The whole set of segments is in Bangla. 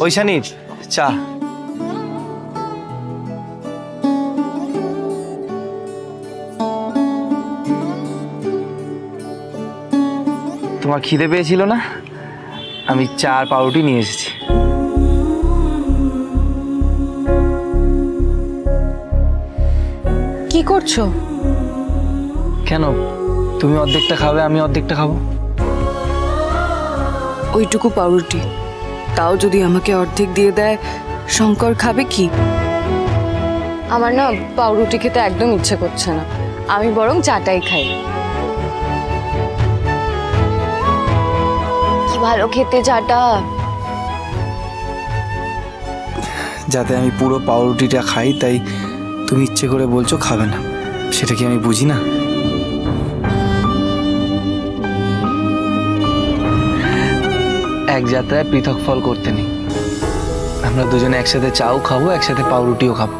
ওইশানির চা। তোমার খিদে পেয়েছিল না, আমি চা আর পাউরুটি নিয়ে এসেছি। কি করছো? কেন, তুমি অর্ধেকটা খাবে, আমি অর্ধেকটা খাবো। ওইটুকু পাউরুটি, তাও যদি আমাকে অর্ধেক দিয়ে দেয়, শঙ্কর খাবে কি? আমার না পাউরুটি খেতে একদম ইচ্ছে করছে না, আমি বরং চাটাই খাই। কি ভালো খেতে চাটা। যাতে আমি পুরো পাউরুটিটা খাই, তাই তুমি ইচ্ছে করে বলছো খাবে না, সেটা কি আমি বুঝি না? এক যাত্রায় পৃথক ফল করতে নেই, আমরা দুজনে একসাথে চাও খাবো, একসাথে পাউরুটিও খাবো।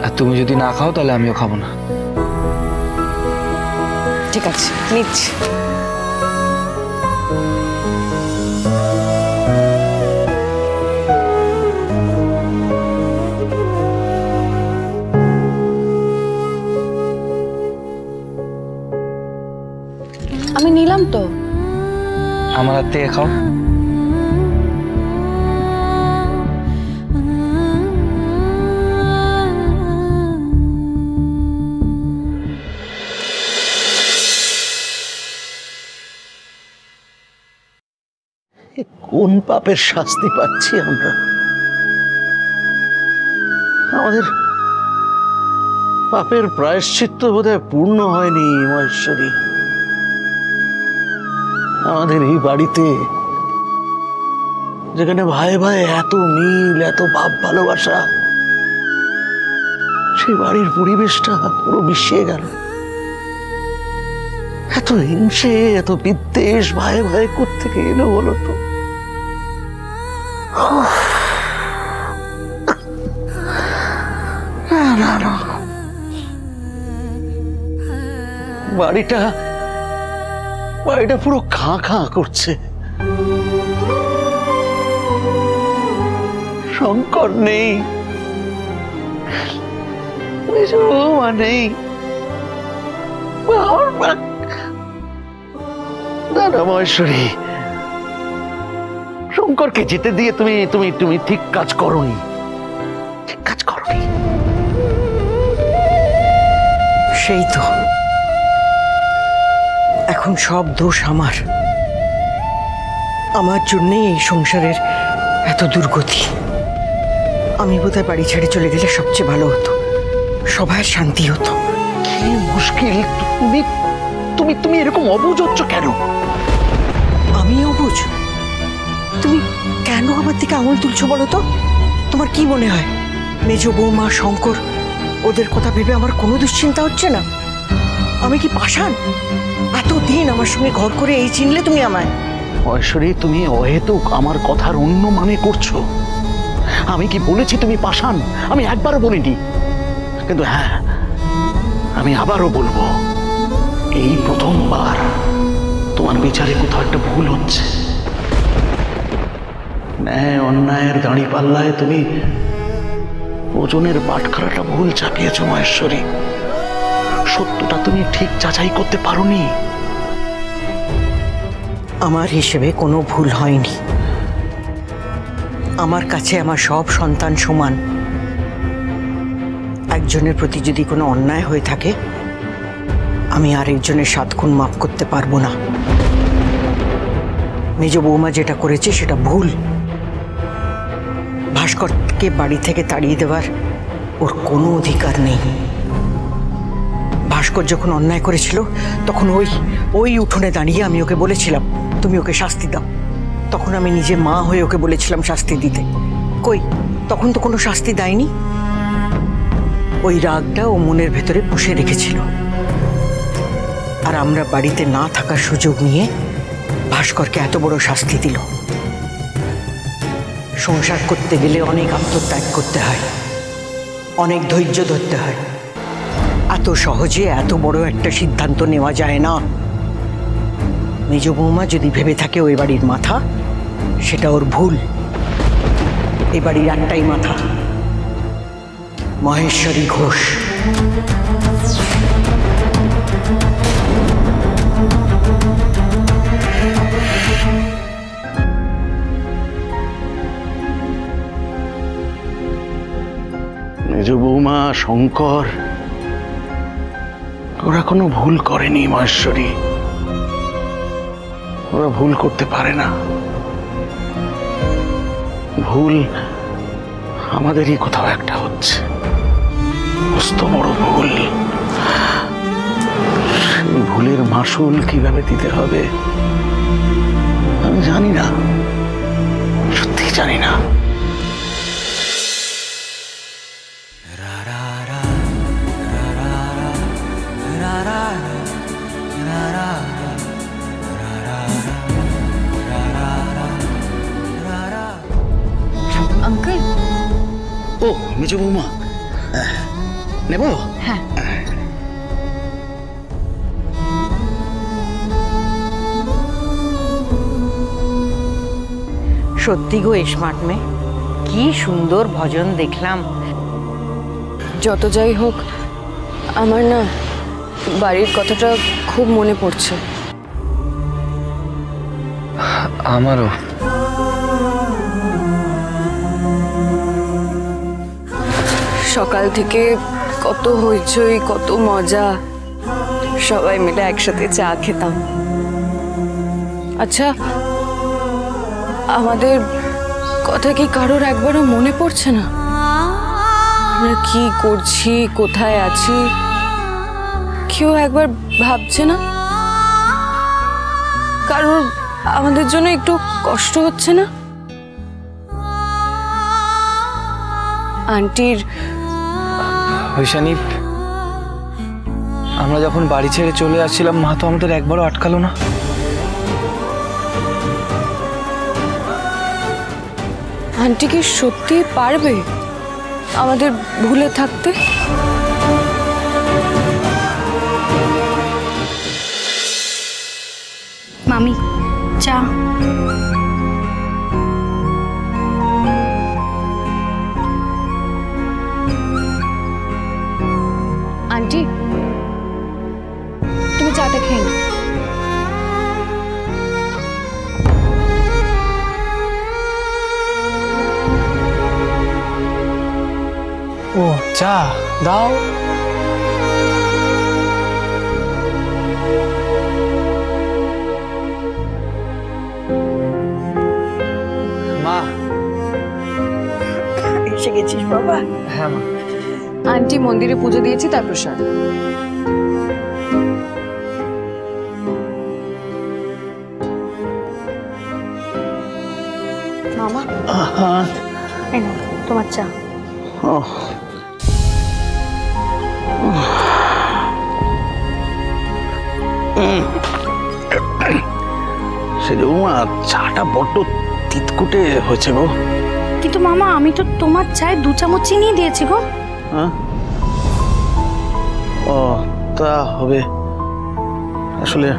আর তুমি যদি না খাও তাহলে আমিও খাবো না। ঠিক আছে, নিচ্ছি। আমি নিলাম তো। আমার হাত থেকে খাও। কোন পাপের শাস্তি পাচ্ছি আমরা? আমাদের পাপের প্রায়শ্চিত্ত বোধহয় পূর্ণ হয়নি মহেশ্বরী। আমাদের এই বাড়িতে, যেখানে ভাই ভাই এত মিল, এত ভাব ভালোবাসা, সেই বাড়ির পরিবেশটা পুরো মিশিয়ে গেল। এত হিংসে, এত বিদ্বেষ ভাই ভাই কোত্থেকে এলো বলো তো? না না, বাড়িটা পুরো খাঁ খাঁ করছে। শঙ্কর নেই, নেই, দাদা মহেশ্বরী, শঙ্করকে যেতে দিয়ে তুমি তুমি তুমি ঠিক কাজ করোনি, ঠিক কাজ করোনি। সেই তো, এখন সব দোষ আমার। আমার জন্যই এই সংসারের এত দুর্গতি। আমি বোধহয় বাড়ি ছেড়ে চলে গেলে সবচেয়ে ভালো হতো, সবার শান্তি হতো। কি মুশকিল, তুমি তুমি তুমি এরকম অবুঝ হচ্ছ কেন? আমি অবুঝ? তুমি কেন আমার দিকে আঙুল তুলছো বলো তো? তোমার কি মনে হয় মেজ বৌমা, শঙ্কর, ওদের কথা ভেবে আমার কোনো দুশ্চিন্তা হচ্ছে না? আমি কি পাষাণ? এতদিন আমার সঙ্গে ঘর করে এই চিনলে তুমি আমায়? মহেশ্বরী, তুমি অহেতুক আমার কথার অন্য মানে করছো। আমি কি বলেছি তুমি পাষাণ? আমি একবারও বলিনি, কিন্তু হ্যাঁ, আমি আবারও বলবো, এই প্রথমবার তোমার বিচারে কোথাও একটা ভুল হচ্ছে। ন্যায় অন্যায়ের দাঁড়ি পাল্লায় তুমি ওজনের বাটখারাটা ভুল চাপিয়েছ মহেশ্বরী। সত্যটা তুমি ঠিক যাচাই করতে পারোনি। আমার হিসেবে কোনো ভুল হয়নি। আমার কাছে আমার সব সন্তান সমান। একজনের প্রতি যদি কোনো অন্যায় হয়ে থাকে, আমি আরেকজনের 7 গুণ মাফ করতে পারবো না। মেজ বৌমা যেটা করেছে সেটা ভুল। ভাস্করকে বাড়ি থেকে তাড়িয়ে দেওয়ার ওর কোনো অধিকার নেই। ভাস্কর যখন অন্যায় করেছিল, তখন ওই উঠোনে দাঁড়িয়ে আমি ওকে বলেছিলাম তুমি ওকে শাস্তি দাও। তখন আমি নিজে মা হয়ে ওকে বলেছিলাম শাস্তি দিতে। কই, তখন তো কোনো শাস্তি দেয়নি। ওই রাগটা ও মনের ভেতরে পুষে রেখেছিল। আর আমরা বাড়িতে না থাকার সুযোগ নিয়ে ভাস্করকে এত বড় শাস্তি দিল। সংসার করতে গেলে অনেক আত্মত্যাগ করতে হয়, অনেক ধৈর্য ধরতে হয়। এত সহজে এত বড় একটা সিদ্ধান্ত নেওয়া যায় না। মেজ বৌমা যদি ভেবে থাকে ওই বাড়ির মাথা, সেটা ওর ভুল। এ বাড়ির একটাই মাথা, মহেশ্বরী ঘোষ। মেজ বৌমা, শঙ্কর, ওরা কোনো ভুল করেনি মহেশ্বরী। ওরা ভুল করতে পারে না। ভুল আমাদেরই কোথাও একটা হচ্ছে, মস্ত বড় ভুল। সেই ভুলের মাসুল কিভাবে দিতে হবে আমি জানি না, সত্যি জানি না। আঙ্কেল। ও মেজ বৌমা, নেব? হ্যাঁ। সত্যি গো স্মার্ট মেয়ে, কি সুন্দর ভজন দেখলাম। যত যাই হোক, আমার না বাড়ির কথাটা খুব মনে পড়ছে। আমারও। সকাল থেকে কত হইচই, কত মজা, সবাই মিলে একসাথে চা খেতাম। আচ্ছা, আমাদের কথা কি কারোর একবারও মনে পড়ছে না? আমরা কি করছি, কোথায় আছি, কেউ একবার ভাবছে না? কারোর আমাদের জন্য একটু কষ্ট হচ্ছে না? আন্টির হৈশানী, আমরা যখন বাড়ি ছেড়ে চলে আসছিলাম, মা তো আমাদের একবারও আটকালো না। আন্টি কি সত্যি পারবে আমাদের ভুলে থাকতে? মামি, চা। আন্টি, তুমি চাটা খেয়ে নাও। ও চা দাও। মা, এসে গেছিস বাবা? হ্যাঁ মা। আন্টি মন্দিরে পুজো দিয়েছি, তার প্রসাদ। মামা, আহা, এই নাও তোমার চা। ওহ, সে বৌমা, চাটা বড্ড তিতকুটে হয়েছে গো। কিন্তু মামা, আমি তো তোমার চায়ে 2 চামচ চিনি দিয়েছি গো। হ্যাঁ? ও তা হবে, আসলে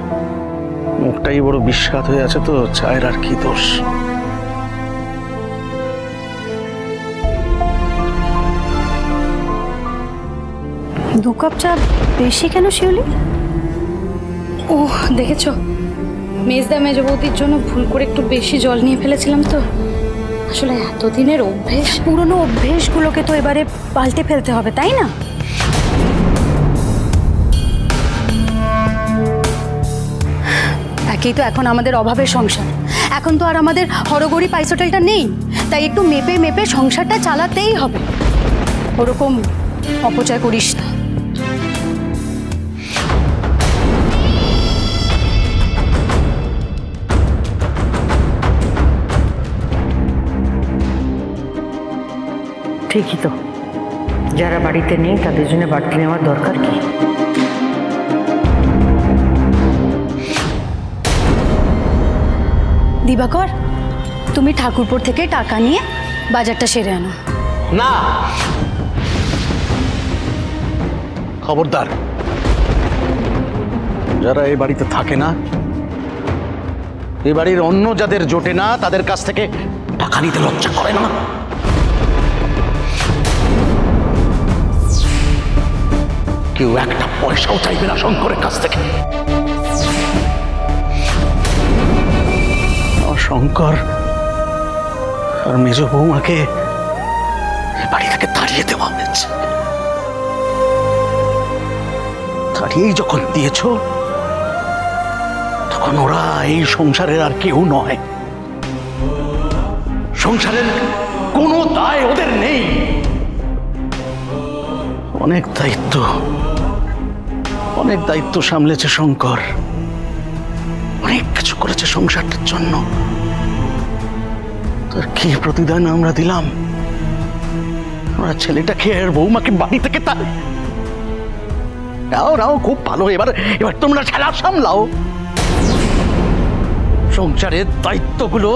মুখটাই বড় বিস্বাদ হয়ে আছে তো, চায়ের আর কি দোষ। দু কাপ চা বেশি কেন শিউলি? ও দেখেছো, মেজদা মেজ বৌদির জন্য ভুল করে একটু বেশি জল নিয়ে ফেলেছিলাম তো। আসলে এতদিনের অভ্যেস, পুরনো অভ্যেসগুলোকে তো এবারে পাল্টে ফেলতে হবে, তাই না? একেই তো এখন আমাদের অভাবের সংসার, এখন তো আর আমাদের হরগড়ি পাইসোটেলটা নেই, তাই একটু মেপে মেপে সংসারটা চালাতেই হবে। ওরকম অপচয় করিস না। ঠিকই তো, যারা বাড়িতে নেই তাদের জন্য বাড়তি নেওয়ার দরকার কি? দিবাকর, তুমি ঠাকুরপুর থেকে টাকা নিয়ে বাজারটা সেরে আনো। না, খবরদার, যারা এই বাড়িতে থাকে না, এই বাড়ির অন্য যাদের জোটে না, তাদের কাছ থেকে টাকা নিতে লজ্জা করে না? কেউ একটা পয়সাও চাইবে না শঙ্করের কাছ থেকে। শঙ্কর আর মেজ বৌমাকে বাড়ি থেকে তাড়িয়ে দেওয়া হয়েছে। তাড়িয়েই যখন দিয়েছ, তখন ওরা এই সংসারের আর কেউ নয়। সংসারের কোনো দায় ওদের নেই। অনেক দায়িত্ব সামলেছে শঙ্কর, অনেক কিছু করেছে সংসারটার জন্য। তার কি প্রতিদান আমরা দিলাম? আমরা ছেলেটাকে আর বৌমাকে বাড়ি থেকে নাও খুব ভালো। এবার তোমরা খেলা সামলাও। সংসারের দায়িত্বগুলো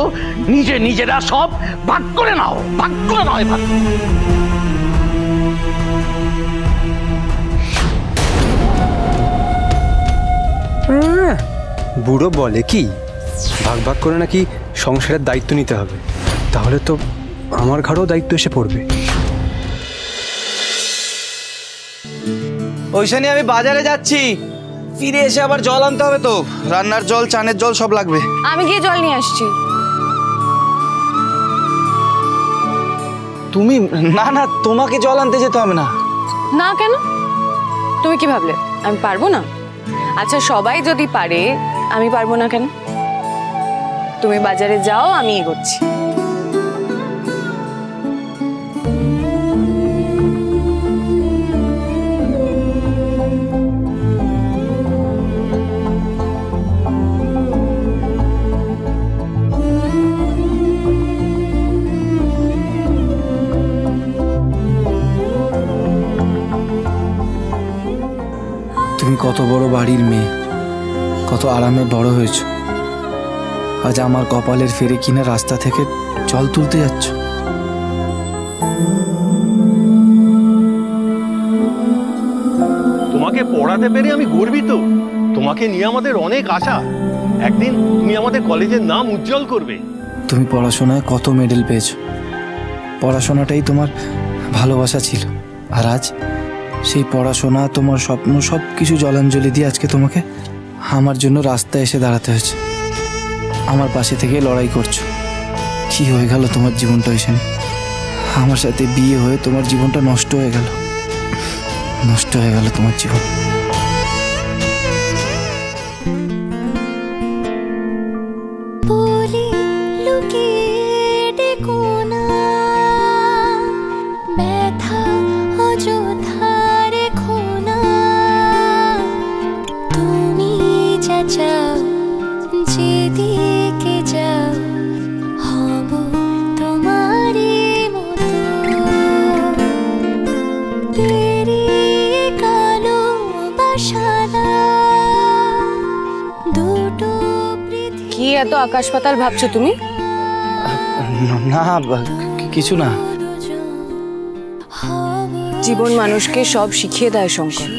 নিজেরা সব ভাগ করে নাও এবার। বুড়ো বলে কি ভাগ ভাগ করে নাকি সংসারের দায়িত্ব নিতে হবে, তাহলে তো আমার ঘরেও দায়িত্ব এসে পড়বে। ওইখানে আমি বাজারে যাচ্ছি, ফিরে এসে আবার জল আনতে হবে তো, রান্নার জল, চানের জল সব লাগবে। আমি গিয়ে জল নিয়ে আসছি। তুমি? না, তোমাকে জল আনতে যেতে হবে না। না কেন? তুমি কি ভাবলে আমি পারবো না? আচ্ছা, সবাই যদি পারে আমি পারবো না কেন? তুমি বাজারে যাও, আমি এগোচ্ছি। তুমি কত বড় বাড়ির মেয়ে, কত আরামে বড় হয়েছ, আজ আমার কপালের ফেরে কিনা রাস্তা থেকে জল তুলতে যাচ্ছ। তোমাকে পড়াতে পেরে আমি গর্বিত। তোমাকে নিয়ে আমাদের অনেক আশা। একদিন তুমি আমাদের কলেজের নাম উজ্জ্বল করবে। তুমি পড়াশোনায় কত মেডেল পেয়েছো, পড়াশোনাটাই তোমার ভালোবাসা ছিল, আর আজ সেই পড়াশোনা, তোমার স্বপ্ন, সব কিছু জলাঞ্জলি দিয়ে আজকে তোমাকে আমার জন্য রাস্তায় এসে দাঁড়াতে হয়েছে। আমার পাশে থেকে লড়াই করছো। কি হয়ে গেল তোমার জীবনটা? এসে আমার সাথে বিয়ে হয়ে তোমার জীবনটা নষ্ট হয়ে গেল তোমার জীবন। কি এত আকাশ পাতাল ভাবছো তুমি? না, কিছু না। জীবন মানুষকে সব শিখিয়ে দেয় শঙ্কর,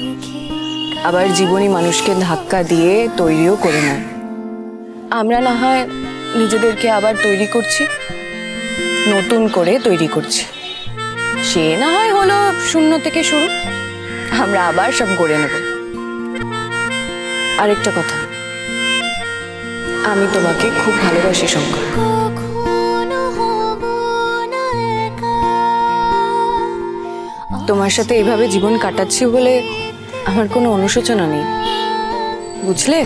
আবার জীবনই মানুষকে ধাক্কা দিয়ে তৈরিও করে নেয়। আমরা না হয় নিজেদেরকে আবার তৈরি করছি, নতুন করে তৈরি করছি। সে না হয় হলো শূন্য থেকে শুরু, আমরা আবার সব গড়ে নেব। আরেকটা কথা, আমি তোমাকে খুব ভালোবাসি শঙ্কর। তোমার সাথে এইভাবে জীবন কাটাচ্ছি বলে আমার কোনো অনুশোচনা নেই, বুঝলে?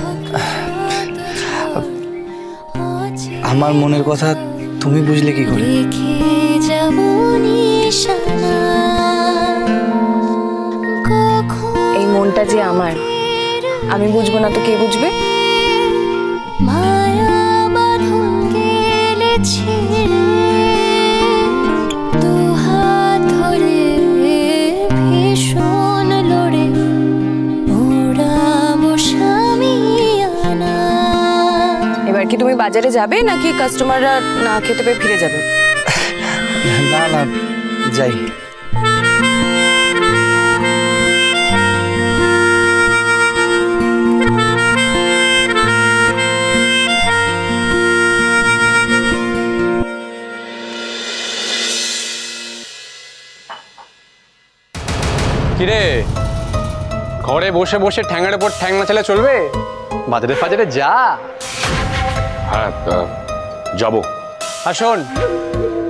আমার মনের কথা তুমি বুঝলে কি করে? এই মনটা যে আমার, আমি বুঝবো না তো কে বুঝবে? এবার কি তুমি বাজারে যাবে নাকি কাস্টমাররা না খেতে পেয়ে ফিরে যাবে? না, যাই। কিরে, ঘরে বসে বসে ঠ্যাঙের উপর ঠ্যাং নাচালে চলবে? বাজারে ফাজারে যা। হ্যাঁ যাবো। আর শোন,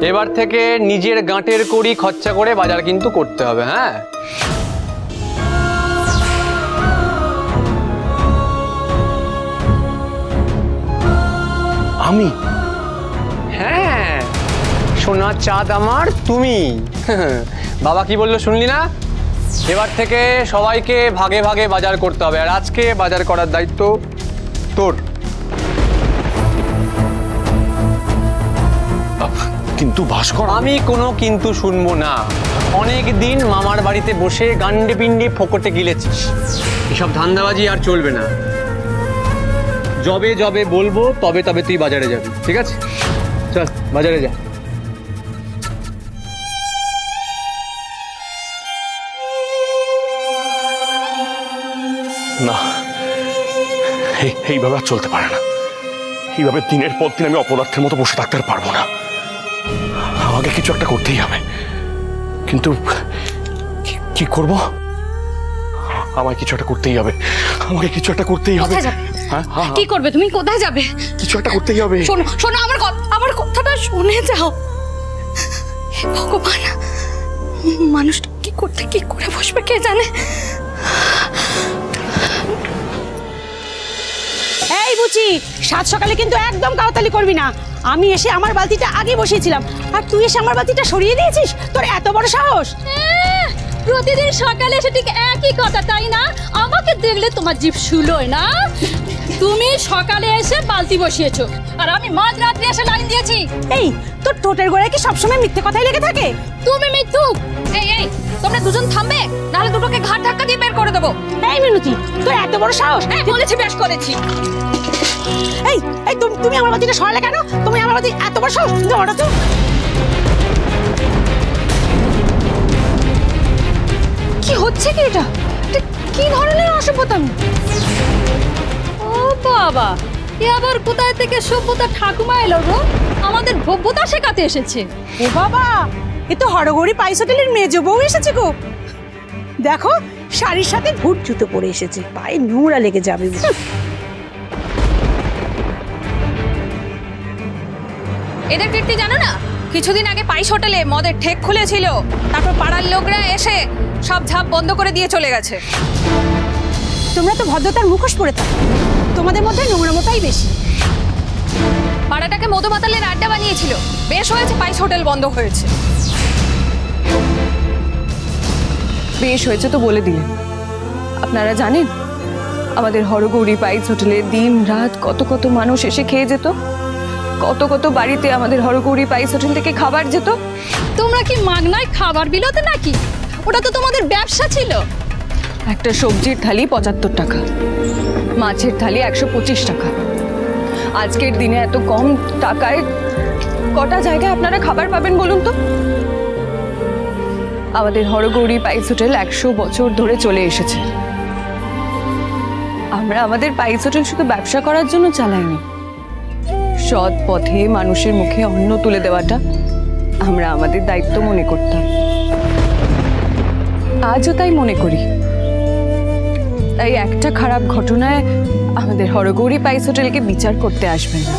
এবার থেকে নিজের গাঁটের কড়ি খরচা করে বাজার কিন্তু করতে হবে। হ্যাঁ, আমি? হ্যাঁ, সোনার চাঁদ আমার তুমি। বাবা কি বললো শুনলি না? এবার থেকে সবাইকে ভাগে ভাগে বাজার করতে হবে, আর আজকে বাজার করার দায়িত্ব তোর। কিন্তু ভাস্কর, আমি কোনো কিন্তু শুনবো না। অনেক দিন মামার বাড়িতে বসে গান্ডে পিন্ডে ফোকটে গিলেছিস, এসব ধান্দাবাজি আর চলবে না। যবে যবে বলবো তবে তবে তুই বাজারে যাবি, ঠিক আছে? চল বাজারে যা। না, এইভাবে আর চলতে পারে না। এইভাবে দিনের পর দিন আমি অপদার্থের মতো বসে থাকতে পারবো না। আমাকে কিছু একটা করতেই হবে, কিন্তু কি করব? আমায় কিছু একটা করতেই হবে, আমাকে কিছু একটা করতেই হবে। কি করবে তুমি? কোথায় যাবে? কিছু একটা করতেই হবে। শোনো শোনো, আমার কথাটা শুনে যাও। ভগবান, মানুষটা কি করতে কি করে বসবে কে জানে। এই বুচি, সাত সকালে কিন্তু একদম কাউতালি করবি না। আমি এসে আমার বালতিটা আগে বসিয়েছিলাম, আর তুই এসে আমার বালতিটা সরিয়ে দিয়েছিস। তোর এত বড় সাহস! প্রতিদিন সকালে এসে ঠিক একই কথা, তাই না? আমাকে দেখলে তোমার জিভ শুলোয় না? তুমি সকালে এসে বালতি বসিয়েছো, আর আমি মাঝরাত্রে এসে লাইন দিয়েছি। এই, তোর ঠোঁটের গোড়ায় কি সবসময় মিথ্যে কথাই লেগে থাকে? তুমি মিথ্যুক। এই তোমরা দুজন থামবে, নাহলে দুটোকে ঘাট ধাক্কা দিয়ে বের করে দেবো। এই মিনতি, তোর এত বড় সাহস! বলেছি, বেশ করেছি। এই এই তুমি আমার বালতিটা সরালে কেন? তুমি আমার বালতি এত বড় সাহস! ওটা তো কি হচ্ছে কি? এটা কি ধরনের অসভ্যতামি? ও বাবা, এ আবার কোথায় থেকে সভ্যতা ঠাকুমা এলো গো? আমাদের ভব্যতা শেখাতে এসেছে। ও বাবা, এ তো হরগৌরী পাইস হোটেলের মেজ বউ এসেছে গো। দেখো, শাড়ির সাথে ভুট জুতো পরে এসেছে, পায়ে নোংরা লেগে যাবে। এদের কীর্তি জানো না? কিছুদিন আগে পাইস হোটেলে মদের ঠেক খুলেছিল, তারপর পাড়ার লোকরা এসে সব ঝাপ বন্ধ করে দিয়ে চলে গেছে। তোমরা তো ভদ্রতার মুখোশ পরে থাকো, তোমাদের মধ্যে নোংরামোটাই বেশি। পাড়াটাকে মধু মাতালের আড্ডা বানিয়েছিল, বেশ হয়েছে পাইস হোটেল বন্ধ হয়েছে। বেশ হয়েছে তো বলে দিলেন। আপনারা জানেন আমাদের হরগৌরী পাইস হোটেলে দিন রাত কত কত মানুষ এসে খেয়ে যেত, কত কত বাড়িতে আমাদের হরগৌরী পাইস হোটেল থেকে খাবার যেত। তোমরা কি মাগনায় খাবার বিলোতে নাকি? ওটা তো তোমাদের ব্যবসা ছিল। একটা সবজির থালি 75 টাকা, মাছের থালি 125 টাকা। আজকের দিনে এত কম টাকায় কটা জায়গায় আপনারা খাবার পাবেন বলুন তো? আমাদের হরগৌরী পাইস হোটেল 100 বছর ধরে চলে এসেছে। আমরা আমাদের পাইস হোটেল শুধু ব্যবসা করার জন্য চালাইনি, সৎ পথে মানুষের মুখে অন্ন তুলে দেওয়াটা আমরা আমাদের দায়িত্ব মনে করতাম। আজও তাই মনে করি। তাই একটা খারাপ ঘটনায় আমাদের হরগৌরী পাইস হোটেলকে বিচার করতে আসবেন না।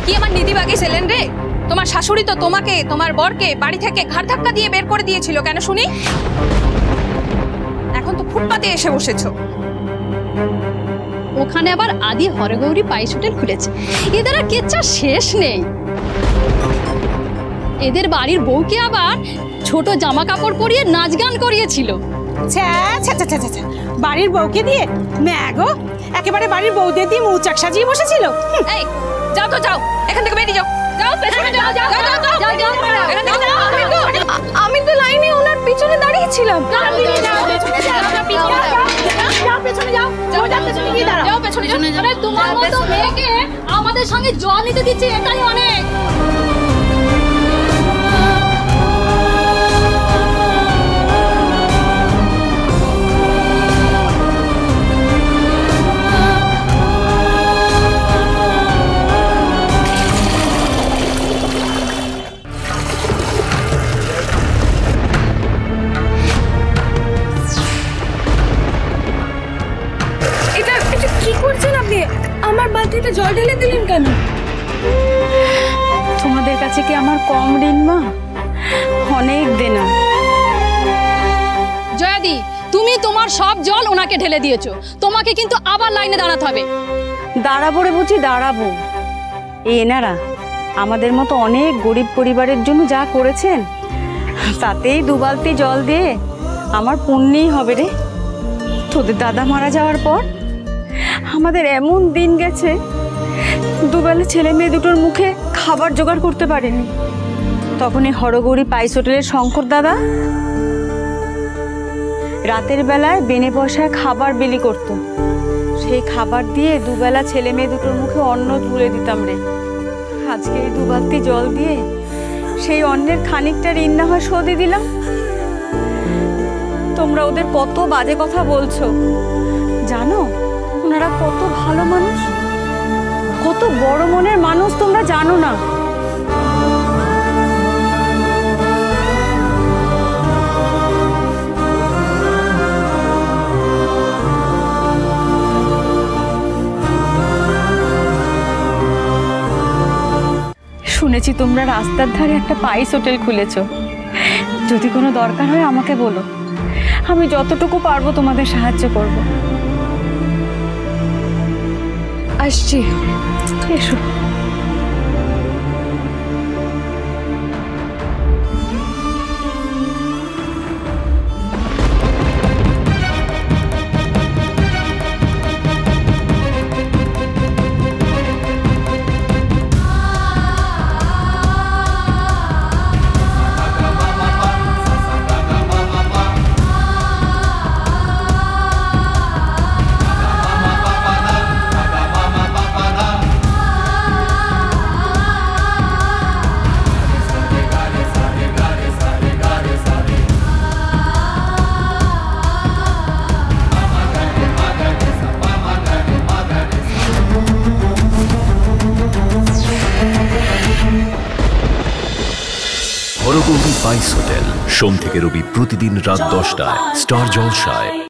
কি আমার নীতিবাগী ছিলেন রে? তোমার শাশুড়ি তো তোমাকে, তোমার বরকে বাড়ি থেকে ঘাট ধাক্কা দিয়ে বের করে দিয়েছিল, কেন শুনি? এখন তো ফুটপাতে এসে বসেছো। ওখানে আবার আদি হরগৌরী পাইস হোটেল খুলেছে। এদের আর কেচ্ছা শেষ নেই। এদের বাড়ির বউকে আবার ছোট জামা কাপড় পরিয়ে নাচ গান করিয়েছিল। বাড়ির বউকে দিয়ে ম্যাগো, একেবারে বাড়ির বউদের দিয়ে মৌচাক সাজিয়ে বসেছিল। এই যাও তো, যাও এখান থেকে বেরিয়ে যাও। যাও পেছনে যাও, যাও যাও যাও যাও এখান থেকে যাও। আমি তো লাইনে ওনার পিছনে দাঁড়িয়ে ছিলাম। যাও পেছনে যাও, যাও পেছনে যাও। আরে তোমার মতো মেয়েকে আমাদের সঙ্গে জল নিতে দিচ্ছে, এটাই অনেক। বালতিতে জল ঢেলে দিলেন কেন? তোমাদের কাছে কি আমার কম ঋণ মা? অনেক দেনা। জয়াদি, তুমি তোমার সব জল ওনাকে ঢেলে দিয়েছো, তোমাকে কিন্তু আবার লাইনে দাঁড়াতে হবে। দাঁড়াবো রে বুঝি, দাঁড়াবো। এই এনারা আমাদের মতো অনেক গরিব পরিবারের জন্য যা করেছেন, তাতেই 2 বালতি জল দিয়ে আমার পুণ্যই হবে রে। তোদের দাদা মারা যাওয়ার পর আমাদের এমন দিন গেছে, দুবেলা ছেলে মেয়ে দুটোর মুখে খাবার জোগাড় করতে পারেনি। তখন এই হরগৌরী পাইস হোটেলের শঙ্কর দাদা রাতের বেলায় বেনে পয়সায় খাবার বিলি করত। সেই খাবার দিয়ে দুবেলা ছেলে মেয়ে দুটোর মুখে অন্ন তুলে দিতাম রে। আজকে এই 2 বালতি জল দিয়ে সেই অন্নের খানিকটা ঋণ না হয় শোধে দিলাম। তোমরা ওদের কত বাজে কথা বলছো জানো? ওনারা কত ভালো মানুষ, কত বড় মনের মানুষ, তোমরা জানো না। শুনেছি তোমরা রাস্তার ধারে একটা পাইস হোটেল খুলেছো। যদি কোনো দরকার হয় আমাকে বলো, আমি যতটুকু পারবো তোমাদের সাহায্য করব। আসছি। এসো। হরগৌরী পাইস হোটেল, সোম থেকে রবি প্রতিদিন রাত 10টায় স্টার জলসায়।